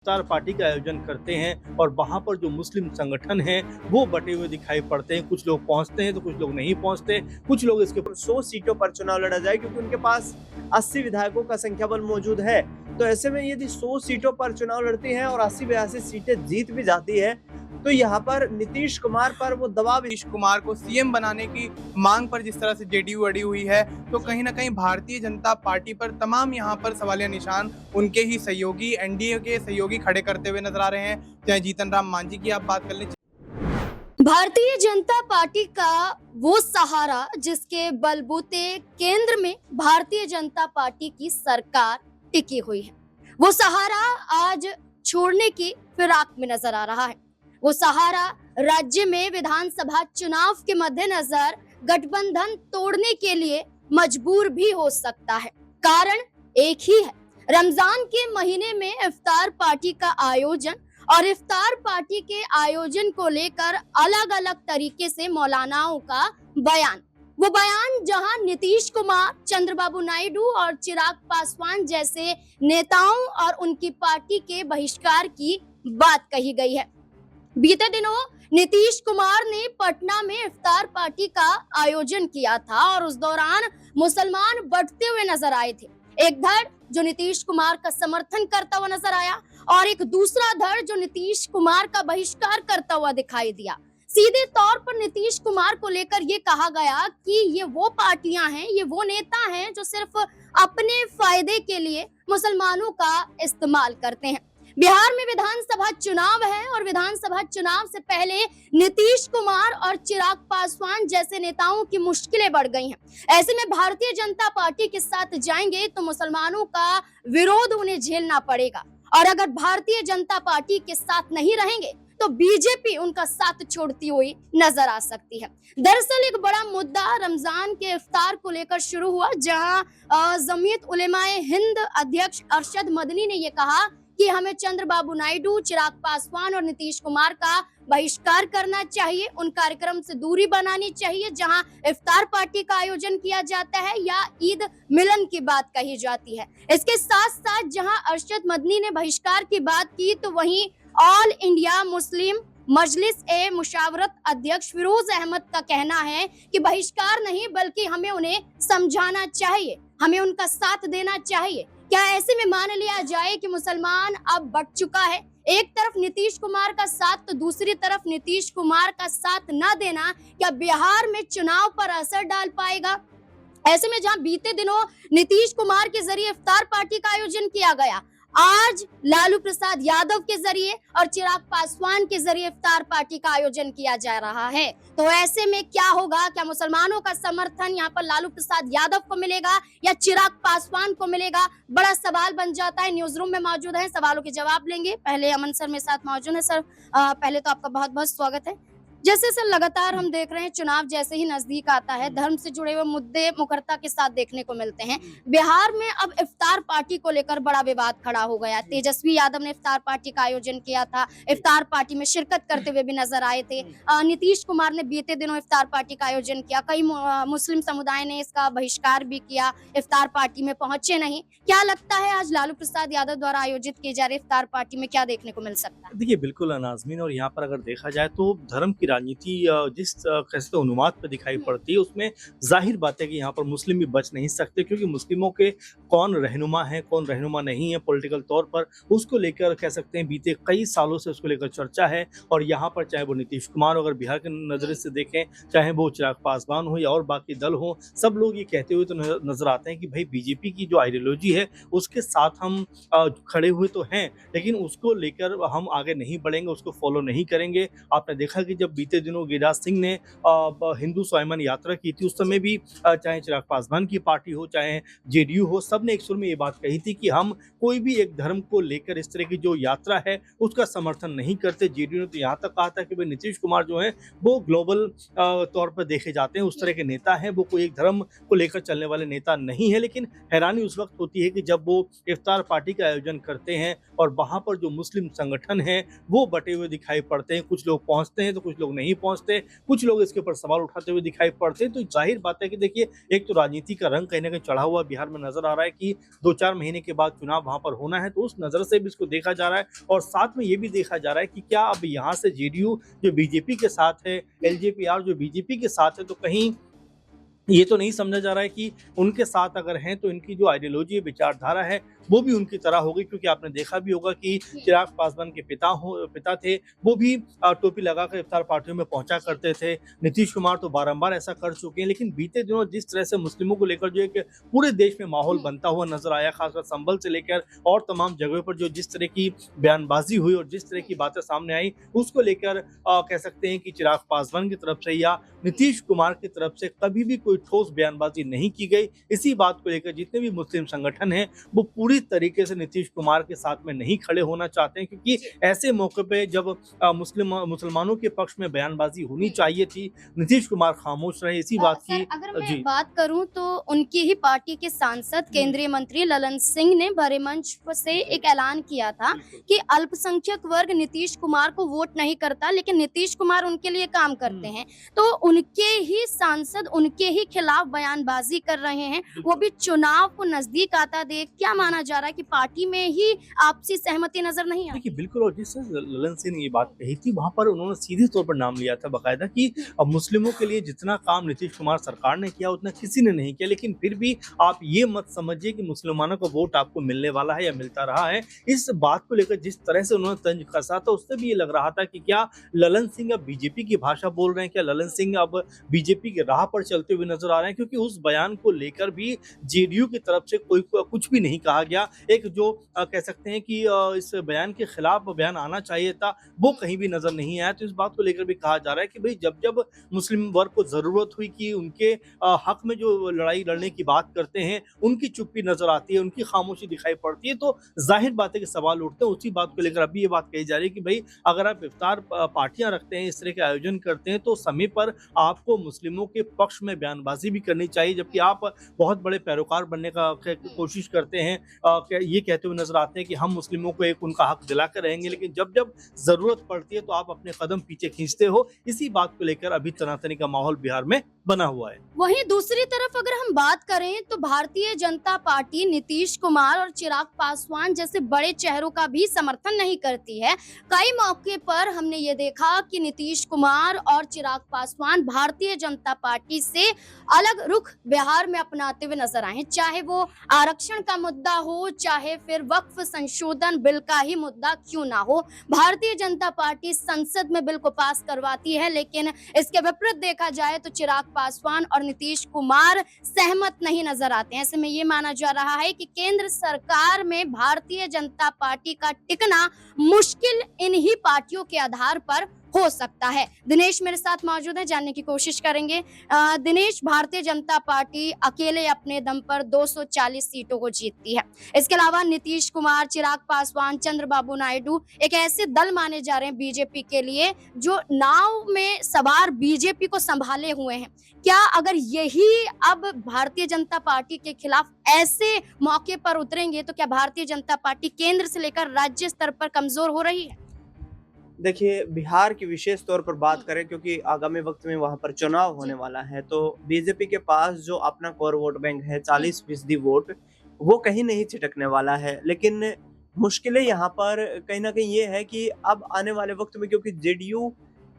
इफ्तार party का आयोजन करते हैं और वहाँ पर जो मुस्लिम संगठन हैं वो बटे हुए दिखाई पड़ते हैं। कुछ लोग पहुँचते हैं तो कुछ लोग नहीं पहुँचते। कुछ लोग इसके 100 सीटों पर चुनाव लड़ा जाए क्योंकि उनके पास 80 विधायकों का संख्या बल मौजूद है। तो ऐसे में यदि 100 सीटों पर चुनाव लड़ती हैं और 80-82 सीटें जीत भी जाती है तो यहाँ पर नीतीश कुमार पर वो दबाव नीतीश कुमार को सीएम बनाने की मांग पर जिस तरह से जेडीयू अड़ी हुई है, तो कहीं ना कहीं भारतीय जनता पार्टी पर तमाम यहाँ पर सवालिया निशान उनके ही सहयोगी, एनडीए के सहयोगी खड़े करते हुए नजर आ रहे हैं। चाहे जीतन राम मांझी की आप बात कर लें। भारतीय जनता पार्टी का वो सहारा जिसके बलबूते केंद्र में भारतीय जनता पार्टी की सरकार टिकी हुई है, वो सहारा आज छोड़ने की फिराक में नजर आ रहा है। वो सहारा राज्य में विधानसभा चुनाव के मद्देनजर गठबंधन तोड़ने के लिए मजबूर भी हो सकता है। कारण एक ही है, रमजान के महीने में इफ्तार पार्टी का आयोजन और इफ्तार पार्टी के आयोजन को लेकर अलग अलग तरीके से मौलानाओं का बयान। वो बयान जहां नीतीश कुमार, चंद्रबाबू नायडू और चिराग पासवान जैसे नेताओं और उनकी पार्टी के बहिष्कार की बात कही गई है। बीते दिनों नीतीश कुमार ने पटना में इफ्तार पार्टी का आयोजन किया था और उस दौरान मुसलमान बढ़ते हुए नजर आए थे। एक धड़ जो नीतीश कुमार का समर्थन करता हुआ नजर आया और एक दूसरा धड़ जो नीतीश कुमार का बहिष्कार करता हुआ दिखाई दिया। सीधे तौर पर नीतीश कुमार को लेकर ये कहा गया कि ये वो पार्टियां हैं, ये वो नेता हैं जो सिर्फ अपने फायदे के लिए मुसलमानों का इस्तेमाल करते हैं। बिहार में विधानसभा चुनाव है और विधानसभा चुनाव से पहले नीतीश कुमार और चिराग पासवान जैसे नेताओं की मुश्किलें बढ़ गई हैं। ऐसे में भारतीय जनता पार्टी के साथ जाएंगे तो मुसलमानों का विरोध उन्हें झेलना पड़ेगा और अगर भारतीय जनता पार्टी के साथ नहीं रहेंगे तो बीजेपी उनका साथ छोड़ती हुई नजर आ सकती है। दरअसल एक बड़ा मुद्दा रमजान के इफ्तार को लेकर शुरू हुआ, जहां जमीयत उलेमाए हिंद अध्यक्ष अरशद मदनी ने यह कहा कि हमें चंद्रबाबू नायडू, चिराग पासवान और नीतीश कुमार का बहिष्कार करना चाहिए। उन कार्यक्रम से दूरी बनानी चाहिए जहां इफ्तार पार्टी का आयोजन किया जाता है या ईद मिलन की बात कही जाती है। इसके साथ साथ जहां अरशद मदनी ने बहिष्कार की बात की तो वहीं ऑल इंडिया मुस्लिम मजलिस ए मुशावरत अध्यक्ष फिरोज अहमद का कहना है कि बहिष्कार नहीं बल्कि हमें उन्हें समझाना चाहिए, हमें उनका साथ देना चाहिए। क्या ऐसे में मान लिया जाए कि मुसलमान अब बढ़ चुका है? एक तरफ नीतीश कुमार का साथ तो दूसरी तरफ नीतीश कुमार का साथ न देना क्या बिहार में चुनाव पर असर डाल पाएगा? ऐसे में जहां बीते दिनों नीतीश कुमार के जरिए इफ्तार पार्टी का आयोजन किया गया, आज लालू प्रसाद यादव के जरिए और चिराग पासवान के जरिए इफ्तार पार्टी का आयोजन किया जा रहा है। तो ऐसे में क्या होगा? क्या मुसलमानों का समर्थन यहाँ पर लालू प्रसाद यादव को मिलेगा या चिराग पासवान को मिलेगा? बड़ा सवाल बन जाता है। न्यूज रूम में मौजूद है, सवालों के जवाब लेंगे। पहले अमन सर मेरे साथ मौजूद है। सर पहले तो आपका बहुत बहुत स्वागत है। जैसे सर लगातार हम देख रहे हैं चुनाव जैसे ही नजदीक आता है, धर्म से जुड़े हुए मुद्दे मुखरता के साथ देखने को मिलते हैं। बिहार में अब इफ्तार पार्टी को लेकर बड़ा विवाद खड़ा हो गया। तेजस्वी यादव ने इफ्तार पार्टी का आयोजन किया था, इफ्तार पार्टी में शिरकत करते हुए भी नजर आए थे। नीतीश कुमार ने बीते दिनों इफ्तार पार्टी का आयोजन किया, कई मुस्लिम समुदाय ने इसका बहिष्कार भी किया, इफ्तार पार्टी में पहुंचे नहीं। क्या लगता है आज लालू प्रसाद यादव द्वारा आयोजित की जा रही इफ्तार पार्टी में क्या देखने को मिल सकता है? देखिए बिल्कुल नाज़मीन, और यहाँ पर अगर देखा जाए तो धर्म की राजनीति जिस कैसे उन्माद पर दिखाई पड़ती है उसमें जाहिर बात है कि यहाँ पर मुस्लिम भी बच नहीं सकते, क्योंकि मुस्लिमों के कौन रहनुमा है कौन रहनुमा नहीं है पॉलिटिकल तौर पर उसको लेकर कह सकते हैं बीते कई सालों से उसको लेकर चर्चा है। और यहाँ पर चाहे वो नीतीश कुमार अगर बिहार के नज़र से देखें, चाहे वो चिराग पासवान हो या और बाकी दल हो, सब लोग ये कहते हुए तो नजर आते हैं कि भाई बीजेपी की जो आइडियोलॉजी है उसके साथ हम खड़े हुए तो हैं, लेकिन उसको लेकर हम आगे नहीं बढ़ेंगे, उसको फॉलो नहीं करेंगे। आपने देखा कि जब बीते दिनों गिरिराज सिंह ने हिंदू स्वाभिमान यात्रा की थी, उस समय भी चाहे चिराग पासवान की पार्टी हो चाहे जेडीयू हो, सब ने एक सुर में ये बात कही थी कि हम कोई भी एक धर्म को लेकर इस तरह की जो यात्रा है उसका समर्थन नहीं करते। जेडीयू ने तो यहाँ तक कहा था कि भाई नीतीश कुमार जो है वो ग्लोबल तौर पर देखे जाते हैं, उस तरह के नेता हैं, वो कोई एक धर्म को लेकर चलने वाले नेता नहीं है। लेकिन हैरानी उस वक्त होती है कि जब वो इफ्तार पार्टी का आयोजन करते हैं और वहाँ पर जो मुस्लिम संगठन हैं वो बटे हुए दिखाई पड़ते हैं। कुछ लोग पहुँचते हैं तो कुछ लोग लोग नहीं पहुंचते, कुछ लोग इसके ऊपर सवाल उठाते हुए दिखाई पड़ते हैं। तो जाहिर बात है कि देखिए, एक तो राजनीति का रंग कहीं ना कहीं चढ़ा हुआ बिहार में नजर आ रहा है कि 2-4 महीने के बाद चुनाव वहां पर होना है, तो उस नजर से भी इसको देखा जा रहा है। और साथ में ये भी देखा जा रहा है कि क्या अब यहाँ से जेडीयू जो बीजेपी के साथ है, एलजेपीआर जो बीजेपी के साथ है, तो कहीं ये तो नहीं समझा जा रहा है कि उनके साथ अगर हैं तो इनकी जो आइडियोलॉजी विचारधारा है वो भी उनकी तरह होगी। क्योंकि आपने देखा भी होगा कि चिराग पासवान के पिता थे, वो भी टोपी लगाकर इफ्तार पार्टियों में पहुंचा करते थे। नीतीश कुमार तो बारंबार ऐसा कर चुके हैं। लेकिन बीते दिनों जिस तरह से मुस्लिमों को लेकर जो एक पूरे देश में माहौल बनता हुआ नजर आया, खासकर संभल से लेकर और तमाम जगहों पर जो जिस तरह की बयानबाजी हुई और जिस तरह की बातें सामने आई, उसको लेकर कह सकते हैं कि चिराग पासवान की तरफ से या नीतीश कुमार की तरफ से कभी भी कोई ठोस बयानबाजी नहीं की गई। इसी बात को लेकर जितने भी मुस्लिम संगठन हैं वो पूरी तरीके से नीतीश कुमार के साथ में नहीं खड़े होना चाहते हैं, क्योंकि ऐसे मौके पे जब मुसलमानों के पक्ष में बयानबाजी होनी चाहिए थी, नीतीश कुमार खामोश रहे। इसी बात की अगर मैं बात करूं तो उनकी ही पार्टी के सांसद केंद्रीय मंत्री ललन सिंह ने बड़े मंच से एक ऐलान किया था कि अल्पसंख्यक वर्ग नीतीश कुमार को वोट नहीं करता, लेकिन नीतीश कुमार उनके लिए काम करते हैं। तो उनके ही सांसद उनके ही खिलाफ बयानबाजी कर रहे हैं, वो भी चुनाव को नजदीक आता देख। क्या माना जा रहा है कि पार्टी में ही आपसी सहमति नजर नहीं आती? देखिए, बिल्कुल। और जिस ललन सिंह ने ये बात कही थी, वहां पर उन्होंने सीधे तौर पर नाम लिया था बाकायदा कि अब मुस्लिमों के लिए जितना काम नीतीश कुमार सरकार ने किया उतना किसी ने नहीं किया। लेकिन फिर भी आप ये मत समझिए कि मुसलमानों का वोट आपको मिलने वाला है या मिलता रहा है। इस बात को लेकर जिस तरह से उन्होंने तंज कसा था, उससे भी ये लग रहा था कि क्या ललन सिंह अब बीजेपी की भाषा बोल रहे हैं, क्या ललन सिंह अब बीजेपी की राह पर चलते हुए नजर आ रहे हैं। क्योंकि उस बयान को लेकर भी जेडीयू की तरफ से कोई कुछ भी नहीं कहा गया। एक जो कह सकते हैं कि इस बयान के खिलाफ बयान आना चाहिए था, वो कहीं भी नजर नहीं आया। तो इस बात को लेकर भी कहा जा रहा है कि भाई जब जब मुस्लिम वर्ग को जरूरत हुई कि उनके हक में जो लड़ाई लड़ने की बात करते हैं, उनकी चुप्पी नजर आती है, उनकी खामोशी दिखाई पड़ती है, तो जाहिर बात है कि सवाल उठते हैं। उसी बात को लेकर अभी ये बात कही जा रही है कि भाई अगर आप इफ्तार पार्टियां रखते हैं, इस तरह के आयोजन करते हैं, तो समय पर आपको मुस्लिमों के पक्ष में बयानबाजी भी करनी चाहिए। जबकि आप बहुत बड़े पैरोकार बनने का कोशिश करते हैं, ये कहते हुए नजर आते हैं कि हम मुस्लिमों को एक उनका हक दिलाकर रहेंगे, लेकिन जब जब जरूरत पड़ती है तो आप अपने कदम पीछे खींचते हो। इसी बात को लेकर अभी तनातनी का माहौल बिहार में बना हुआ है। वहीं दूसरी तरफ अगर हम बात करें तो भारतीय जनता पार्टी नीतीश कुमार और चिराग पासवान जैसे बड़े चेहरों का भी समर्थन नहीं करती है। कई मौके पर हमने ये देखा कि नीतीश कुमार और चिराग पासवान भारतीय जनता पार्टी से अलग रुख बिहार में अपनाते हुए नजर आए, चाहे वो आरक्षण का मुद्दा हो, चाहे फिर वक्फ संशोधन बिल का ही मुद्दा क्यों ना हो। भारतीय जनता पार्टी संसद में बिल को पास करवाती है, लेकिन इसके विपरीत देखा जाए तो चिराग पासवान और नीतीश कुमार सहमत नहीं नजर आते हैं। ऐसे में ये माना जा रहा है कि केंद्र सरकार में भारतीय जनता पार्टी का टिकना मुश्किल इन्हीं पार्टियों के आधार पर हो सकता है। दिनेश मेरे साथ मौजूद है, जानने की कोशिश करेंगे। दिनेश, भारतीय जनता पार्टी अकेले अपने दम पर 240 सीटों को जीतती है। इसके अलावा नीतीश कुमार, चिराग पासवान, चंद्रबाबू नायडू एक ऐसे दल माने जा रहे हैं बीजेपी के लिए जो नाव में सवार बीजेपी को संभाले हुए हैं। क्या अगर यही अब भारतीय जनता पार्टी के खिलाफ ऐसे मौके पर उतरेंगे तो क्या भारतीय जनता पार्टी केंद्र से लेकर राज्य स्तर पर कमजोर हो रही है? देखिए, बिहार की विशेष तौर पर बात करें, क्योंकि आगामी वक्त में वहां पर चुनाव होने वाला है, तो बीजेपी के पास जो अपना कोर वोट बैंक है 40% वोट, वो कहीं नहीं छिटकने वाला है। लेकिन मुश्किलें यहाँ पर कहीं ना कहीं ये है कि अब आने वाले वक्त में, क्योंकि जेडीयू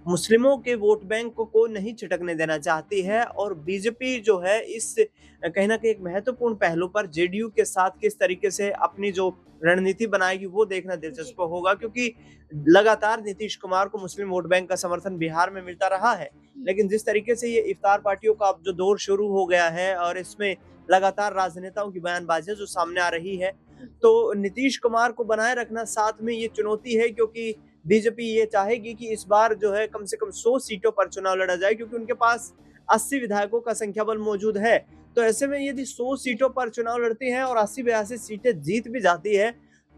मुस्लिमों के वोट बैंक को नहीं छिटकने देना चाहती है, और बीजेपी जो है इस कहीं ना कहीं एक महत्वपूर्ण पहलू पर जेडीयू के साथ किस तरीके से अपनी जो रणनीति बनाएगी वो देखना दिलचस्प होगा। क्योंकि लगातार नीतीश कुमार को मुस्लिम वोट बैंक का समर्थन बिहार में मिलता रहा है, लेकिन जिस तरीके से ये इफ्तार पार्टियों का अब जो दौर शुरू हो गया है और इसमें लगातार राजनेताओं की बयानबाजियां जो सामने आ रही है, तो नीतीश कुमार को बनाए रखना साथ में ये चुनौती है। क्योंकि बीजेपी ये चाहेगी कि इस बार जो है कम से कम 100 सीटों पर चुनाव लड़ा जाए, क्योंकि उनके पास 80 विधायकों का संख्या बल मौजूद है। तो ऐसे में यदि 100 सीटों पर चुनाव लड़ती हैं और 80-82 सीटें जीत भी जाती है,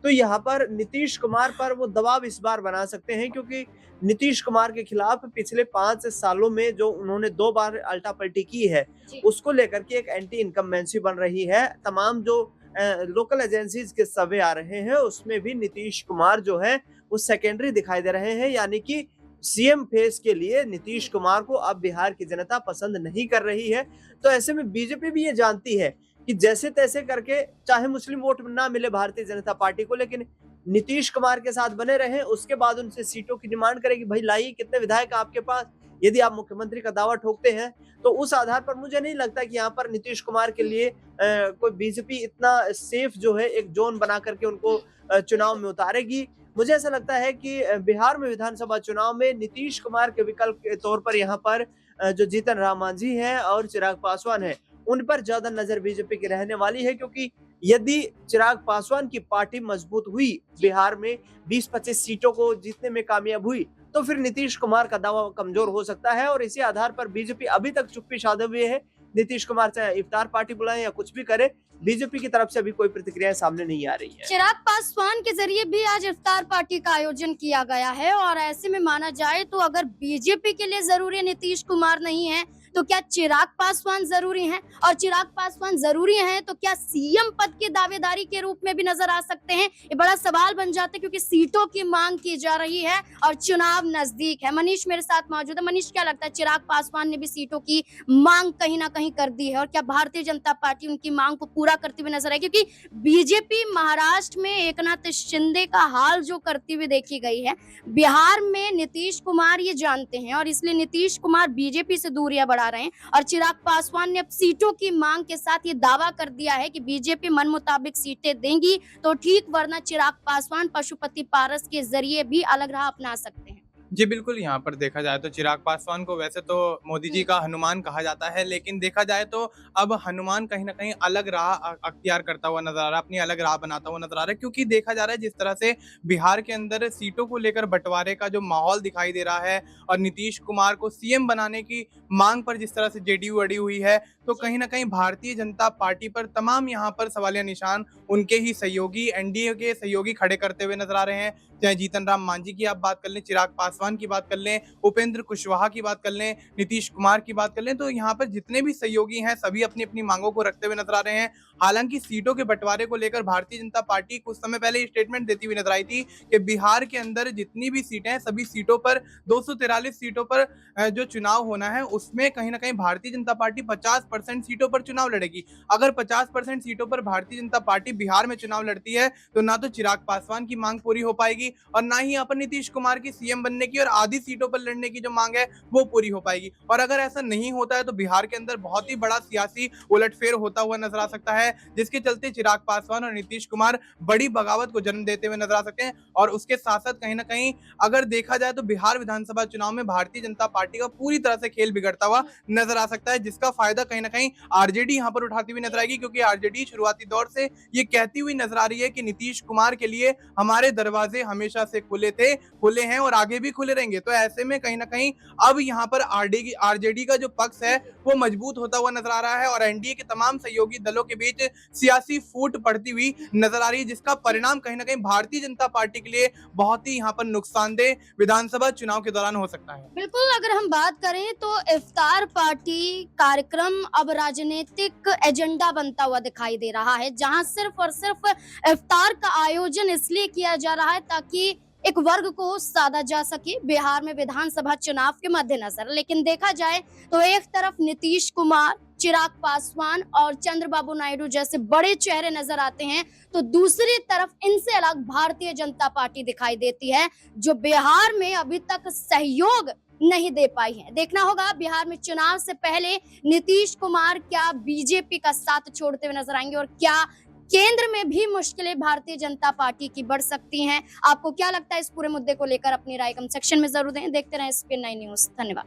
तो यहाँ पर नीतीश कुमार पर वो दबाव इस बार बना सकते हैं। क्योंकि नीतीश कुमार के खिलाफ पिछले 5 सालों में जो उन्होंने 2 बार अल्टा पलटी की है, उसको लेकर के एक एंटी इनकम्बेंसी बन रही है। तमाम जो लोकल एजेंसीज के सर्वे आ रहे हैं, उसमें भी नीतीश कुमार जो है वो सेकेंडरी दिखाई दे रहे हैं, यानी कि सीएम फेस के लिए नीतीश कुमार को अब बिहार की जनता पसंद नहीं कर रही है। तो ऐसे में बीजेपी भी ये जानती है कि जैसे तैसे करके चाहे मुस्लिम वोट ना मिले भारतीय जनता पार्टी को, लेकिन नीतीश कुमार के साथ बने रहे, उसके बाद उनसे सीटों की डिमांड करेगी। भाई लाइए, कितने विधायक आपके पास, यदि आप मुख्यमंत्री का दावा ठोकते हैं तो उस आधार पर मुझे नहीं लगता कि यहाँ पर नीतीश कुमार के लिए कोई बीजेपी इतना सेफ जो है एक जोन बना करके उनको चुनाव में उतारेगी। मुझे ऐसा लगता है कि बिहार में विधानसभा चुनाव में नीतीश कुमार के विकल्प के तौर पर यहाँ पर जो जीतन राम मांझी हैं और चिराग पासवान है, उन पर ज्यादा नजर बीजेपी की रहने वाली है। क्योंकि यदि चिराग पासवान की पार्टी मजबूत हुई, बिहार में 20-25 सीटों को जीतने में कामयाब हुई, तो फिर नीतीश कुमार का दावा कमजोर हो सकता है। और इसी आधार पर बीजेपी अभी तक चुप्पी साधे हुए है। नीतीश कुमार चाहे इफ्तार पार्टी बुलाए या कुछ भी करे, बीजेपी की तरफ से अभी कोई प्रतिक्रिया सामने नहीं आ रही है। चिराग पासवान के जरिए भी आज इफ्तार पार्टी का आयोजन किया गया है और ऐसे में माना जाए तो अगर बीजेपी के लिए जरूरी नीतीश कुमार नहीं है तो क्या चिराग पासवान जरूरी हैं? और चिराग पासवान जरूरी हैं तो क्या सीएम पद की दावेदारी के रूप में भी नजर आ सकते हैं? ये बड़ा सवाल बन जाता है क्योंकि सीटों की मांग की जा रही है और चुनाव नजदीक है। मनीष मेरे साथ मौजूद है। मनीष, क्या लगता है, चिराग पासवान ने भी सीटों की मांग कहीं ना कहीं कर दी है और क्या भारतीय जनता पार्टी उनकी मांग को पूरा करते हुए नजर आए? क्योंकि बीजेपी महाराष्ट्र में एकनाथ शिंदे का हाल जो करती हुई देखी गई है, बिहार में नीतीश कुमार ये जानते हैं और इसलिए नीतीश कुमार बीजेपी से दूरियां बढ़ा रहे हैं और चिराग पासवान ने अब सीटों की मांग के साथ ये दावा कर दिया है कि बीजेपी मन मुताबिक सीटें देंगी तो ठीक, वरना चिराग पासवान पशुपति पारस के जरिए भी अलग राह अपना सकते हैं। जी बिल्कुल, यहाँ पर देखा जाए तो चिराग पासवान को वैसे तो मोदी जी का हनुमान कहा जाता है, लेकिन देखा जाए तो अब हनुमान कहीं ना कहीं अलग राह अख्तियार करता हुआ नजर आ रहा है, अपनी अलग राह बनाता हुआ नजर आ रहा है। क्योंकि देखा जा रहा है जिस तरह से बिहार के अंदर सीटों को लेकर बंटवारे का जो माहौल दिखाई दे रहा है और नीतीश कुमार को सीएम बनाने की मांग पर जिस तरह से जेडीयू अड़ी हुई है, तो कहीं ना कहीं भारतीय जनता पार्टी पर तमाम यहाँ पर सवालिया निशान उनके ही सहयोगी, एनडीए के सहयोगी खड़े करते हुए नजर आ रहे हैं। चाहे जीतन राम मांझी की आप बात कर लें, चिराग पासवान की बात कर लें, उपेंद्र कुशवाहा की बात कर लें, नीतीश कुमार की बात कर लें, तो यहाँ पर जितने भी सहयोगी हैं सभी अपनी अपनी मांगों को रखते हुए नजर आ रहे हैं। हालांकि सीटों के बंटवारे को लेकर भारतीय जनता पार्टी कुछ समय पहले स्टेटमेंट देती हुई नजर आई थी कि बिहार के अंदर जितनी भी सीटें हैं, सभी सीटों पर 243 सीटों पर जो चुनाव होना है उसमें कहीं ना कहीं भारतीय जनता पार्टी 50% सीटों पर चुनाव लड़ेगी। अगर 50% सीटों पर भारतीय जनता पार्टी बिहार में चुनाव लड़ती है तो ना तो चिराग पासवान की मांग पूरी हो पाएगी और ना ही यहाँ पर नीतीश कुमार की सीएम बनने की और आधी सीटों पर लड़ने की जो मांग है वो पूरी हो पाएगी। और अगर ऐसा नहीं होता है तो बिहार के अंदर बहुत ही बड़ा सियासी उलटफेर होता हुआ नजर आ सकता है, जिसके चलते चिराग पासवान और नीतीश कुमार बड़ी बगावत को जन्म देते हुए नजर आ सकते हैं। और उसके साथ साथ कहीं ना कहीं अगर देखा जाए तो बिहार विधानसभा चुनाव में भारतीय जनता पार्टी का पूरी तरह से खेल बिगड़ता हुआ नजर आ सकता है, जिसका फायदा कहीं ना कहीं आरजेडी यहाँ पर उठाती हुई नजर आएगी। क्योंकि आरजेडी शुरुआती दौर से ये कहती हुई नजर आ रही है कि नीतीश कुमार के लिए हमारे दरवाजे हमेशा से खुले हैं और आगे भी खुले रहेंगे। तो ऐसे में कहीं ना कहीं अब यहाँ पर आरजेडी का जो पक्ष है वो मजबूत होता हुआ नजर आ रहा है और एनडीए के तमाम सहयोगी दलों के बीच सियासी फूट पड़ती हुई नजर आ रही है, जिसका परिणाम कहीं ना कहीं भारतीय जनता पार्टी के लिए बहुत ही यहाँ पर नुकसानदेह विधानसभा चुनाव के दौरान हो सकता है। बिल्कुल, अगर हम बात करें तो इफ्तार पार्टी कार्यक्रम अब राजनीतिक एजेंडा बनता हुआ दिखाई दे रहा है, जहां सिर्फ और सिर्फ इफ्तार का आयोजन इसलिए किया जा रहा है ताकि एक वर्ग को साधा जा सके बिहार में विधानसभा चुनाव के मद्देनजर। लेकिन देखा जाए तो एक तरफ नीतीश कुमार, चिराग पासवान और चंद्रबाबू नायडू जैसे बड़े चेहरे नजर आते हैं, तो दूसरी तरफ इनसे अलग भारतीय जनता पार्टी दिखाई देती है जो बिहार में अभी तक सहयोग नहीं दे पाई है। देखना होगा बिहार में चुनाव से पहले नीतीश कुमार क्या बीजेपी का साथ छोड़ते हुए नजर आएंगे और क्या केंद्र में भी मुश्किलें भारतीय जनता पार्टी की बढ़ सकती हैं। आपको क्या लगता है इस पूरे मुद्दे को लेकर? अपनी राय कमेंट सेक्शन में जरूर दें। देखते रहें SPN9 न्यूज़। धन्यवाद।